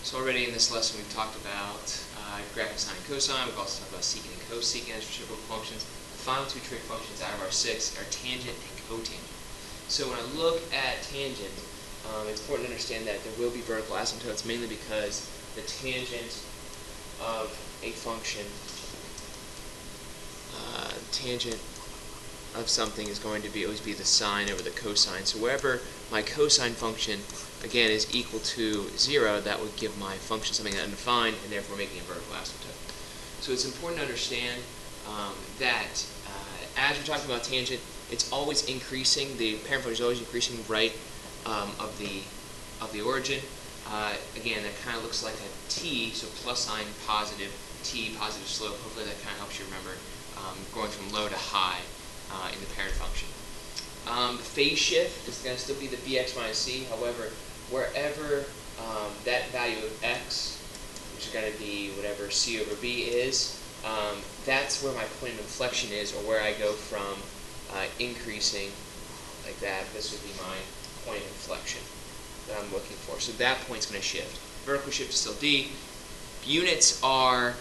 So already in this lesson we've talked about graphing sine and cosine. We've also talked about secant and cosecant as reciprocal functions. The final two trig functions out of our 6 are tangent and cotangent. So when I look at tangent, it's important to understand that there will be vertical asymptotes, mainly because the tangent of a function, tangent of something is going to always be the sine over the cosine. So wherever my cosine function, again, is equal to 0, that would give my function something undefined, and therefore making a vertical asymptote. So it's important to understand that as we're talking about tangent, it's always increasing. The parent function is always increasing right of the origin. Again, that kind of looks like a T, so plus sign, positive, T, positive slope. Hopefully that kind of helps you remember going from low to high in the parent function. The phase shift is going to still be the bx minus c. However, wherever that value of x, which is going to be whatever c over b is, that's where my point of inflection is, or where I go from increasing like that. This would be my point of inflection that I'm looking for. So that point's going to shift. Vertical shift is still d. Units are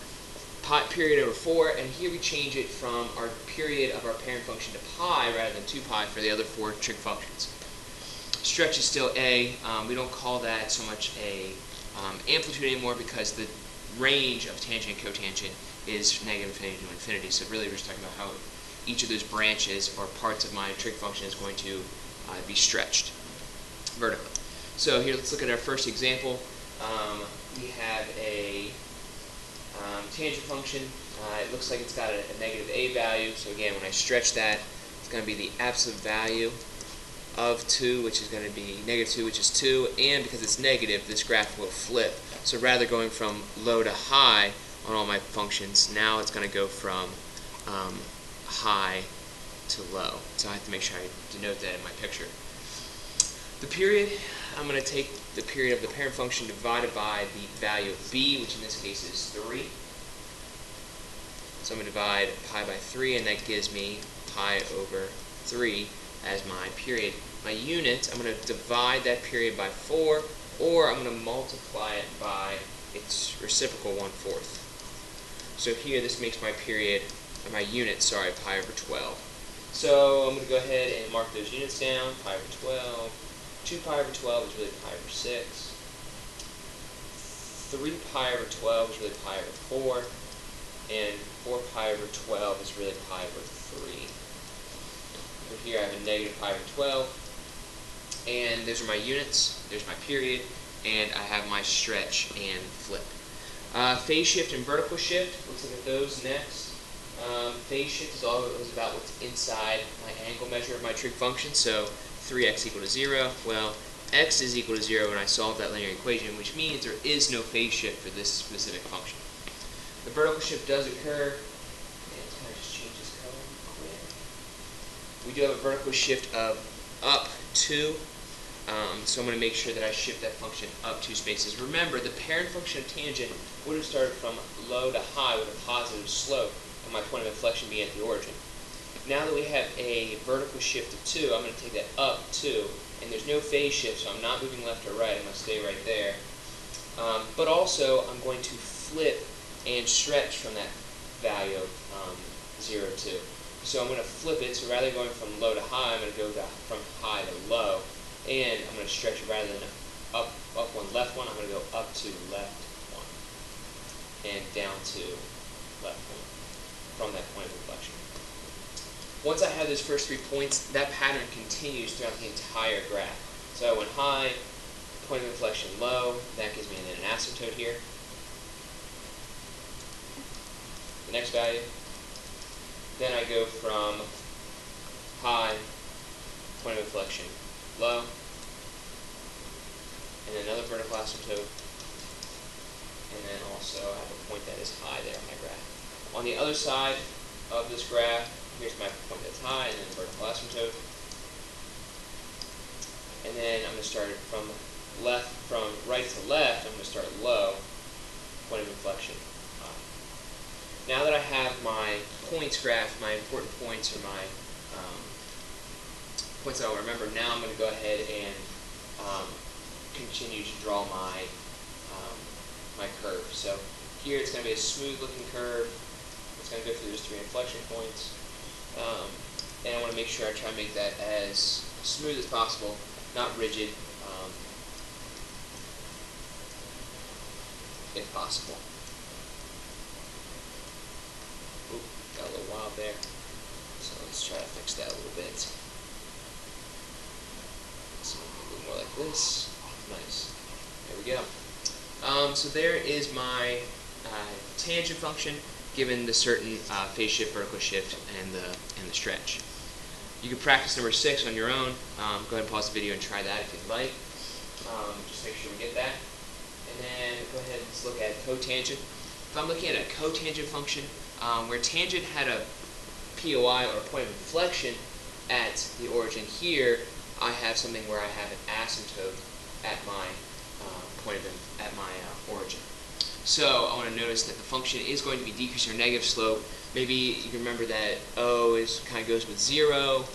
period over 4, and here we change it from our period of our parent function to pi rather than 2 pi for the other 4 trig functions. Stretch is still a. We don't call that so much a amplitude anymore because the range of tangent and cotangent is negative infinity to infinity. So really we're just talking about how each of those branches or parts of my trig function is going to be stretched vertically. So here let's look at our first example. We have a tangent function. It looks like it's got a negative a value. So again, when I stretch that, it's going to be the absolute value of 2, which is going to be negative 2, which is 2. And because it's negative, this graph will flip. So rather going from low to high on all my functions, now it's going to go from high to low. So I have to make sure I denote that in my picture. The period, I'm going to take the period of the parent function divided by the value of b, which in this case is 3. So I'm going to divide pi by 3, and that gives me pi over 3 as my period. My unit, I'm going to divide that period by 4, or I'm going to multiply it by its reciprocal 1/4. So here this makes my period, or my unit, sorry, pi over 12. So I'm going to go ahead and mark those units down. Pi over 12. 2 pi over 12 is really pi over 6. 3 pi over 12 is really pi over 4. And 4 pi over 12 is really pi over 3. So here I have a negative pi over 12. And those are my units. There's my period. And I have my stretch and flip. Phase shift and vertical shift. Let's look at those next. Phase shift is always about what's inside my angle measure of my trig function. So 3x equal to 0. Well, x is equal to 0 when I solve that linear equation, which means there is no phase shift for this specific function. The vertical shift does occur. And let's kind of just change this color quick. We do have a vertical shift of up 2. So I'm going to make sure that I shift that function up 2 spaces. Remember, the parent function of tangent would have started from low to high with a positive slope, and my point of inflection being at the origin. Now that we have a vertical shift of 2, I'm going to take that up 2, and there's no phase shift, so I'm not moving left or right. I'm going to stay right there. But also, I'm going to flip and stretch from that value of 0 to 2. So I'm going to flip it, so rather than going from low to high, I'm going to go from high to low, and I'm going to stretch it rather than up 1, left 1, I'm going to go up to left 1, and down to left 1 from that point of inflection. Once I have those first 3 points, that pattern continues throughout the entire graph. So I went high, point of inflection low, that gives me an asymptote here. The next value. Then I go from high, point of inflection low, and another vertical asymptote, and then also I have a point that is high there on my graph. On the other side of this graph, here's my point that's high, and then the vertical asymptote. And then I'm going to start it from right to left, I'm going to start low, point of inflection high. Now that I have my points graph, my important points, or my points that I'll remember, now I'm going to go ahead and continue to draw my my curve. So here it's going to be a smooth looking curve. It's going to go through those 3 inflection points. And I want to make sure I try to make that as smooth as possible, not rigid, if possible. Oop, got a little wild there. So let's try to fix that a little bit. So a little more like this. Nice. There we go. So there is my tangent function given the certain phase shift, vertical shift, and the stretch. You can practice number 6 on your own. Go ahead and pause the video and try that if you'd like. Just make sure we get that. And then go ahead and let's look at cotangent. If I'm looking at a cotangent function, where tangent had a POI or point of inflection at the origin, here I have something where I have an asymptote at my origin. So I want to notice that the function is going to be decreasing or negative slope. Maybe you can remember that O kind of goes with 0,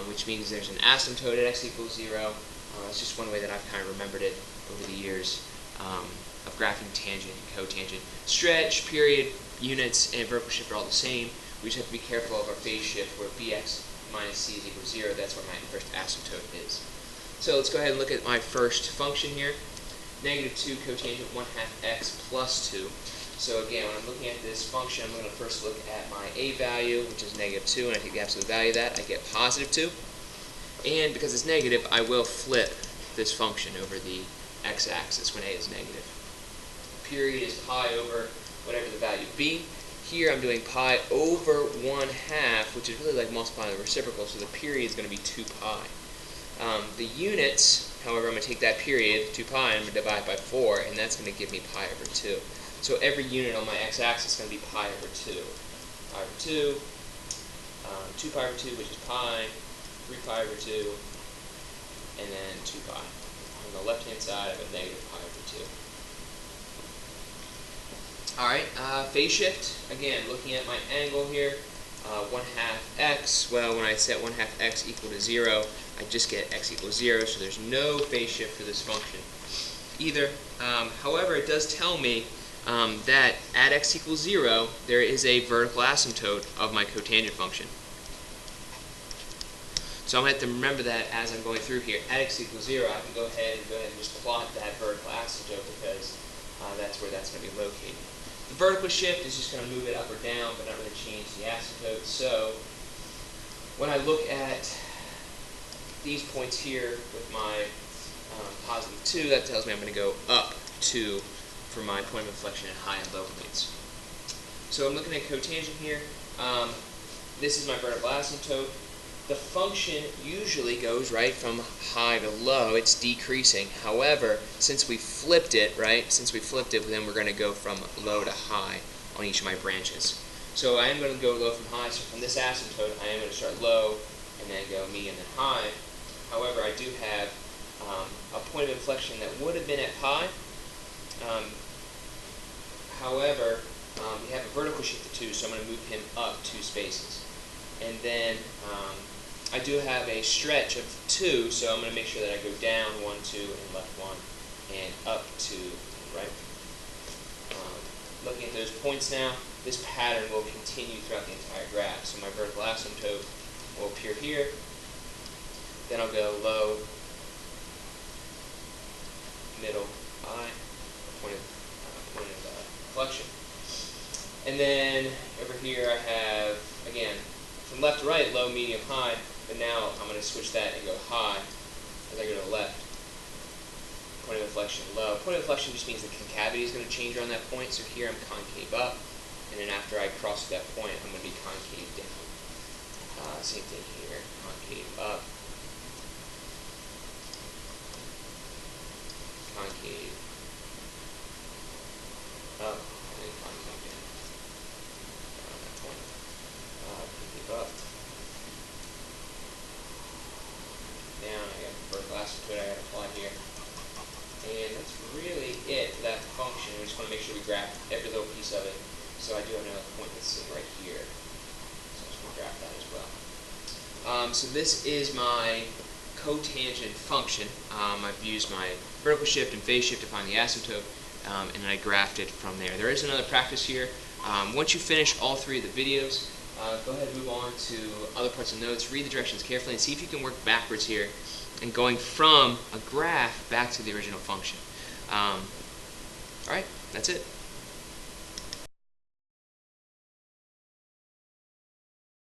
which means there's an asymptote at x equals 0. It's just one way that I've kind of remembered it over the years of graphing tangent and cotangent. Stretch, period, units, and vertical shift are all the same. We just have to be careful of our phase shift where bx minus c is equal to 0. That's where my first asymptote is. So let's go ahead and look at my first function here. Negative 2 cotangent 1/2 x plus 2. So again, when I'm looking at this function, I'm going to first look at my a value, which is negative 2, and I take the absolute value of that. I get positive 2. And because it's negative, I will flip this function over the x-axis when a is negative. Period is pi over whatever the value be. Here I'm doing pi over 1/2, which is really like multiplying the reciprocal, so the period is going to be 2 pi. The units, however, I'm going to take that period, 2 pi, and I'm going to divide by 4, and that's going to give me pi over 2. So every unit on my x-axis is going to be pi over 2. Pi over 2, 2 pi over 2, which is pi, 3 pi over 2, and then 2 pi. On the left-hand side, I have a negative pi over 2. Alright, phase shift. Again, looking at my angle here, 1/2 x. Well, when I set 1/2 x equal to 0, I just get x equals 0, so there's no phase shift for this function either. However, it does tell me that at x equals 0, there is a vertical asymptote of my cotangent function. So I'm going to have to remember that as I'm going through here. At x equals 0, I can go ahead and just plot that vertical asymptote because that's where that's going to be located. The vertical shift is just going to move it up or down, but not really change the asymptote. So when I look at these points here with my positive 2, that tells me I'm going to go up 2 for my point of inflection at high and low points. So I'm looking at cotangent here. This is my vertical asymptote. The function usually goes right from high to low. It's decreasing. However, since we flipped it, then we're going to go from low to high on each of my branches. So I am going to go low from high. So from this asymptote, I am going to start low and then go medium and high. However, I do have a point of inflection that would have been at pi. However, we have a vertical shift to 2, so I'm going to move him up 2 spaces. And then I do have a stretch of 2, so I'm going to make sure that I go down 1, 2, and left 1, and up 2, right? Looking at those points now, this pattern will continue throughout the entire graph. So my vertical asymptote will appear here. Then I'll go low, middle, high, point of inflection. And then over here I have, again, from left to right, low, medium, high, but now I'm going to switch that and go high as I go to the left. Point of inflection, low. Point of inflection just means the concavity is going to change around that point, so here I'm concave up, and then after I cross that point, I'm going to be concave down. Same thing here, concave up, concave up, and then concave down. Around that point. Concave up. Down, I got the vertical asymptote I got to apply here. And that's really it for that function. We just want to make sure we graph every little piece of it. So I do have another point that's sitting right here. So I just want to graph that as well. So this is my cotangent function. I've used my vertical shift and phase shift to find the asymptote. and then I graphed it from there. There is another practice here. Once you finish all three of the videos, go ahead and move on to other parts of notes, read the directions carefully, and see if you can work backwards here and going from a graph back to the original function. Alright, that's it.